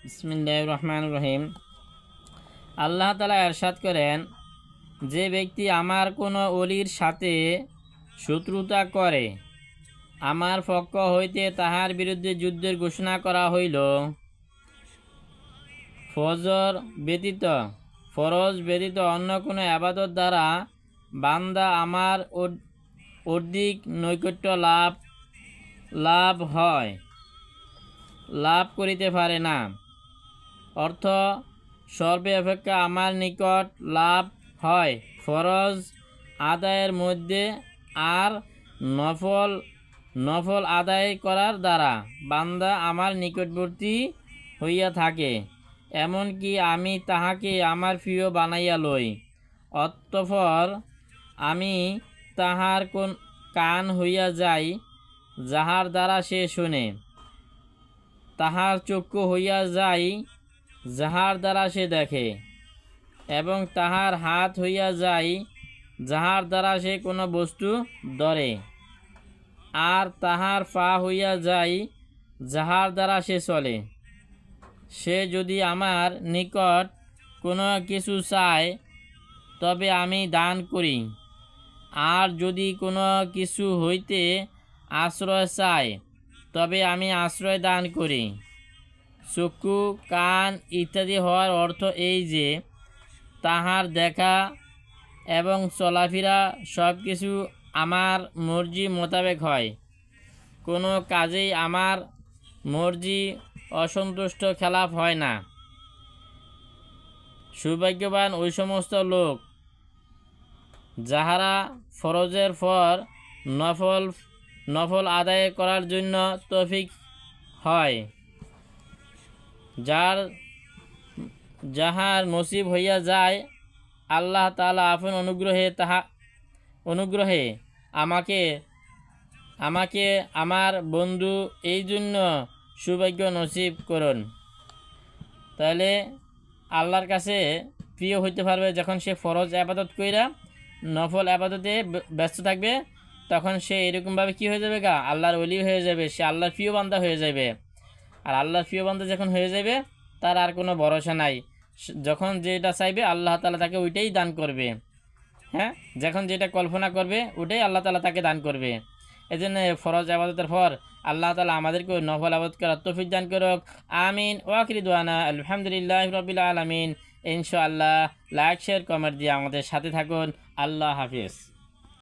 বিসমিল্লাহির রহমানির রহিম। আল্লাহ তাআলা ইরশাদ করেন, যে ব্যক্তি আমার কোনো ওলির সাথে শত্রুতা করে, আমার পক্ষ হইতে তাহার বিরুদ্ধে যুদ্ধের ঘোষণা করা হইল, ফরজ ব্যতীত অন্য কোনো ইবাদত দ্বারা বান্দা আমার অধিক নৈকট্য লাভ করিতে পারে না। অর্থ, সর্বে অপেক্ষা আমার নিকট লাভ হয় ফরজ আদায়ের মধ্যে, আর নফল আদায় করার দ্বারা বান্দা আমার নিকটবর্তী হইয়া থাকে, এমনকি আমি তাহাকে আমার প্রিয় বানাইয়া লই। অতঃপর আমি তাহার কান হইয়া যাই, যাহার দ্বারা সে শুনে, তাহার চক্ষু হইয়া যাই, যাহার দ্বারা সে দেখে, এবং তাহার হাত হইয়া যায়, যাহার দ্বারা সে কোনো বস্তু ধরে, আর তাহার পা হইয়া যায়, যাহার দ্বারা সে চলে। সে যদি আমার নিকট কোনো কিছু চায়, তবে আমি দান করি, আর যদি কোনো কিছু হইতে আশ্রয় চায়, তবে আমি আশ্রয় দান করি। চক্ষু, কান ইত্যাদি হওয়ার অর্থ এই যে, তাহার দেখা এবং চলাফেরা সব কিছু আমার মর্জি মোতাবেক হয়। কোনো কাজেই আমার মর্জি অসন্তুষ্ট খেলাফ হয় না। সৌভাগ্যবান ওই সমস্ত লোক যাহারা ফরজের পর নফল আদায় করার জন্য তৌফিক হয়, যাহার নসিব হইয়া যায়। আল্লাহ তাআলা আপন অনুগ্রহে আমাকে আমার বন্ধু এই জন্য সৌভাগ্য নসিব করুন। তাহলে আল্লাহর কাছে প্রিয় হইতে পারবে যখন সে ফরজ আবাদত কইরা নফল আবাদতে ব্যস্ত থাকবে, তখন সে এরকমভাবে কি হয়ে যাবে, আল্লাহর ওলি হয়ে যাবে, সে আল্লাহর প্রিয় বান্দা হয়ে যাবে। আর আল্লাহর প্রিয় বান্দা যখন হয়ে যাবে, তার আর কোনো ভরসা নাই। যখন যেটা চাইবে আল্লাহ তাআলা তাকে ওইটাই দান করবে। হ্যাঁ, যখন যেটা কল্পনা করবে ওটাই আল্লাহ তাআলা তাকে দান করবে। এই জন্য ফরজ আবাদতের পর আল্লাহ তাআলা আমাদেরকে নফল আবাদত করার তৌফিক দান করুক। আমিন। ওয়াখির দুআনা আলহামদুলিল্লাহি রাব্বিল আলামিন। ইনশাআল্লাহ লাইক, শেয়ার, কমেন্ট দিয়ে আমাদের সাথে থাকুন। আল্লাহ হাফিজ।